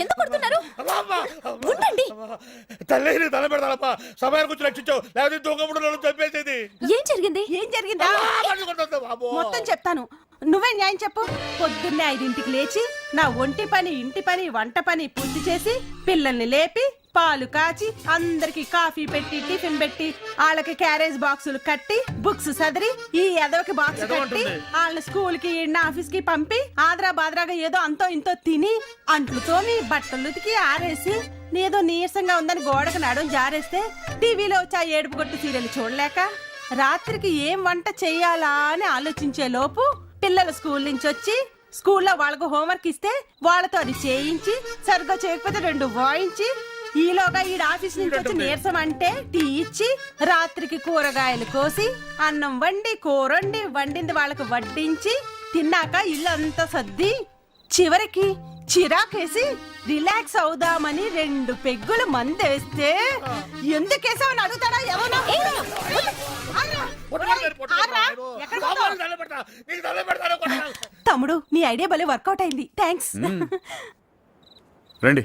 ఎందుకు కొడుతున్నారు? ఉండండి. తల్లి తల పెడతానప్ప సమయానికి వచ్చి రక్షించావు లేకపోతే దొంగముడు చంపేసేది. ఏం జరిగింది? ఏం జరిగిందా మొత్తం చెప్తాను. నువ్వే న్యాయం చెప్పు. పొద్దున్నే 5ంటికి లేచి నా ఒంటి పని, ఇంటి పని, వంట పని పూర్తి చేసి పిల్లల్ని లేపి పాలు కాచి అందరికి కాఫీ పెట్టి టిఫిన్ పెట్టి వాళ్ళకి క్యారేజ్ బాక్సులు కట్టి బుక్స్ సదిరి ఈ ఎదవకి బాక్స్ కట్టి వాళ్ళని స్కూల్ కి ఆఫీస్ కి పంపి ఆద్రా బాద్రాగా ఏదో అంతో ఇంతో తిని అంట్లుతోని బట్టలు ఉతికి ఆరేసి నేదో నీరసంగా ఉందని గోడకు నడుం జారేస్తే టీవీలో వచ్చి ఆ ఏడుపు కొట్టు సీరియల్ చూడలేక రాత్రికి ఏం వంట చెయ్యాలా అని ఆలోచించే లోపు పిల్లలు స్కూల్ నుంచి వచ్చి స్కూల్లో వాళ్ళకు హోంవర్క్ ఇస్తే వాళ్ళతో అది చేయించి సరిగ్గా చేయకపోతే 2 వాయించి ఈలోగా ఈ ఆఫీస్ నుంచి వచ్చి నీరసం అంటే టీ ఇచ్చి రాత్రికి కూరగాయలు కోసి అన్నం వండి కూరండి వండింది వాళ్ళకు వడ్డించి తిన్నాక ఇల్లంతా సర్ది చివరికి చిరాకేసి రిలాక్స్ అవుదామని 2 పెగ్గులు మందేస్తే ఎందుకేసావని అడుగుతాడా ఎవరో. తమ్ముడు నీ ఐడియా భలే వర్కౌట్ అయింది. థ్యాంక్స్. రండి.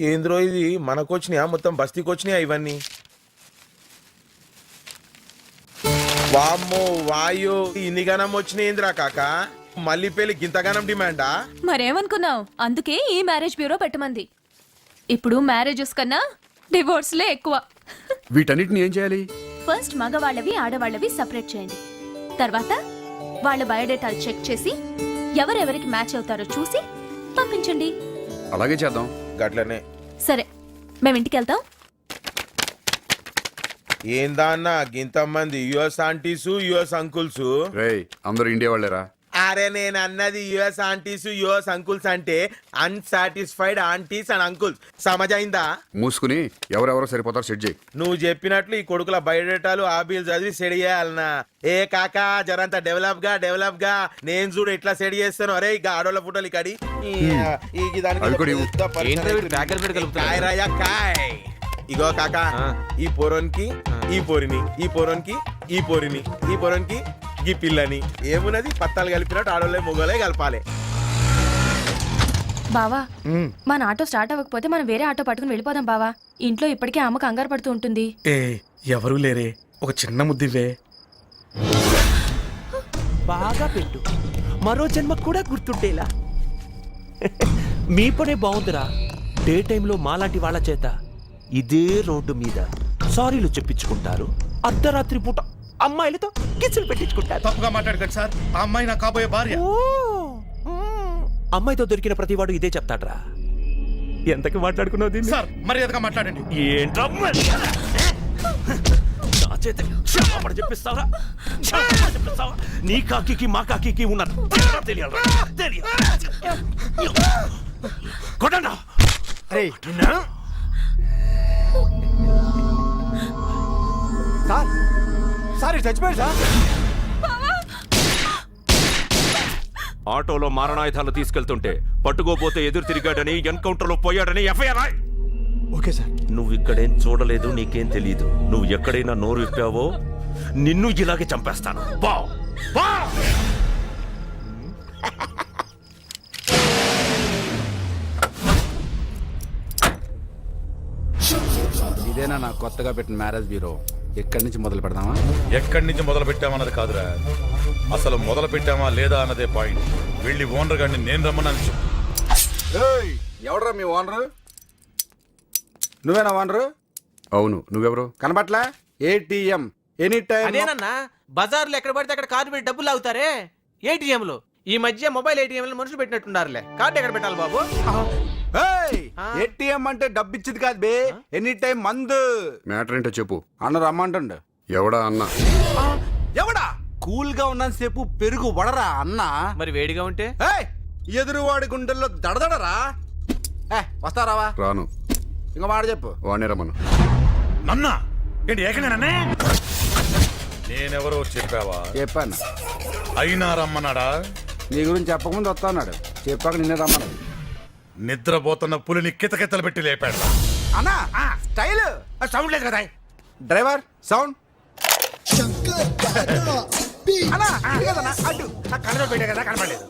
ఏంద్రో ఇది మనకొచ్చినాయా మొత్తం బస్తీకి వచ్చినాయా ఇవన్నీ? వామ్మో వాయో ఇన్ని గనం వచ్చినాయింద్రా కాక మళ్ళీ పెళ్లి గింతగానం డిమాండా? మరేమనుకున్నావు? అందుకే ఈ మ్యారేజ్ బ్యూరో పెట్టమంది. ఇప్పుడు మ్యారేజెస్ కన్నా డివోర్స్లే ఎక్కువ. వీటన్నిటిని ఏం చేయాలి? ఫస్ట్ మగవాళ్ళవి ఆడవాళ్ళవి సెపరేట్ చేయండి. తర్వాత వాళ్ళ బయోడేటాలు చెక్ చేసి ఎవరెవరికి మ్యాచ్ అవుతారో చూసి పంపించండి. అలాగే చేద్దాం. గట్లనే. సరే మేము ఇంటికి వెళ్తాం. ఏందా అన్న గింతమంది యుఎస్ ఆంటీసు యుఎస్ అంకుల్స్? రేయ్ అందరూ ఇండియా వాళ్ళేరా? అరే నేను అన్నది యుఎస్ ఆంటీస్ యుఎస్ అంకుల్స్ అంటే అన్సాటిస్ఫైడ్ ఆంటీస్ అండ్ అంకుల్స్. సమజైందా? మూసుకుని ఎవరెవరో సరిపోతారు సెట్ చేయి. నువ్వు చెప్పినట్లు ఈ కొడుకుల బయోడేటాలు ఆబీలు చదివి సెడి చేయాలన్నా. ఏ కాకా జరంతా డెవలప్ గా నేను చూడు ఎట్లా సెడి చేస్తాను. అరే ఇక ఆడోళ్ళ ఫోటోలు ఇక్కడి ఇగో కాకా ఈ పోరోన్కి ఈ పోరిని ఈ పోరోన్కి ఈ పోరిని ఈ పోరోన్కి ఈ పిల్లని ఏమున్నది పత్తాలు కలిపినట్టు ఆడోళ్ళే మొగలే కలపాలి. బావా మన ఆటో స్టార్ట్ అవ్వకపోతే మనం వేరే ఆటో పట్టుకుని వెళ్ళిపోదాం బావా. ఇంట్లో ఇప్పటికే అమ్మ కంగారు పడుతూ ఉంటుంది. ఏ ఎవరు లేరే, ఒక చిన్న ముద్దివే. బాగా పెట్టు, మరో జన్మ కూడా గుర్తుండేలా. మీ పనే బాగుందిరా. డే టైంలో మాలాంటి వాళ్ళ చేత ఇదే రోడ్డు మీద సారీలు చెప్పించుకుంటారు. అర్ధరాత్రి పూట అమ్మాయిలతో కిస్సులు పెట్టించుకుంటారు. తప్పుగా మాట్లాడకండి సార్, ఆ అమ్మాయి నా కాబోయే భార్య. అమ్మాయితో దొరికిన ప్రతివాడు ఇదే చెప్తాడ్రా. ఎంతకి మాట్లాడుకున్నావు దీన్ని? సార్ మర్యాదగా మాట్లాడండి. ఏంట్రా నా చేత క్షమాపణ చెప్పిస్తావా? నీ కాకి మా కాకి ఉన్నది తెలియాలి. కొట్టండా సార్. సార్ చచ్చిపోయాడు సార్. ఆటోలో మారణాయుధాలు తీసుకెళ్తుంటే పట్టుకోపోతే ఎదురు తిరిగాడని ఎన్కౌంటర్ లో పోయాడని ఎఫ్ఐఆర్. Okay sir. నువ్వు ఇక్కడేం చూడలేదు, నీకేం తెలీదు. నువ్వు ఎక్కడైనా నోరు విప్పావో నిన్ను ఇలాగే చంపేస్తాను. ఇదేనా నాకు కొత్తగా పెట్టిన మ్యారేజ్ బ్యూరో? ఎక్కడి నుంచి మొదలు పెడదామా? ఎక్కడి నుంచి మొదలు పెట్టామన్నది కాదురా, అసలు మొదలు పెట్టామా లేదా అన్నదే పాయింట్. వెళ్ళి ఓనర్ గారిని నేను రమ్మన్నాను చెప్పు. ఎవడరా మీ ఓనరు? నువ్వేనా ఓనరు? అవును. నువ్వెవరు? కనబట్లా? ATM any time. అదేనన్నా బజార్లో ఎక్కడ పడితే అక్కడ కార్డు పెట్టి డబ్బులు అవుతారే ఏటీఎంలు. ఈ మధ్య మొబైల్ ఏటీఎంలు మనుషులు పెట్టినట్టున్నారులే. కార్డు ఎక్కడ పెట్టాలి బాబు? ఏటీఎం అంటే డబ్బు ఇచ్చేది కాదు బే, ఎనీ టైం మందు. మ్యాటర్ ఏంటో చెప్పు. అన్న రమ్మంటుండు. ఎవడా అన్న? ఎవడా? కూల్ గా ఉన్నంత సేపు పెరుగు వడరా అన్న. మరి వేడిగా ఉంటే ఎదురువాడి గుండెల్లో దడదడరా. వస్తారావా? రాను. ఇంకా మాట చెప్పు. వాడిని రమ్మను. నన్నా ఏంటి ఏకనేనన్నే? నేనెవరో చెప్పావా? చెప్పాను. అయినా రమ్మన్నాడా? నీ గురించి చెప్పకముందు వస్తా అన్నాడు. చెప్పాక నిన్నే రమ్మన్నాడు. నిద్రపోతున్న పులిని కితకితలు పెట్టి లేపాడు. అన్నా స్టైల్ సౌండ్ లేదు కదా. Driver sound. అన్నా, అది కాదన్నా, అడ్డు. కళ్ళలో పెట్టే కదా కనపడలేదు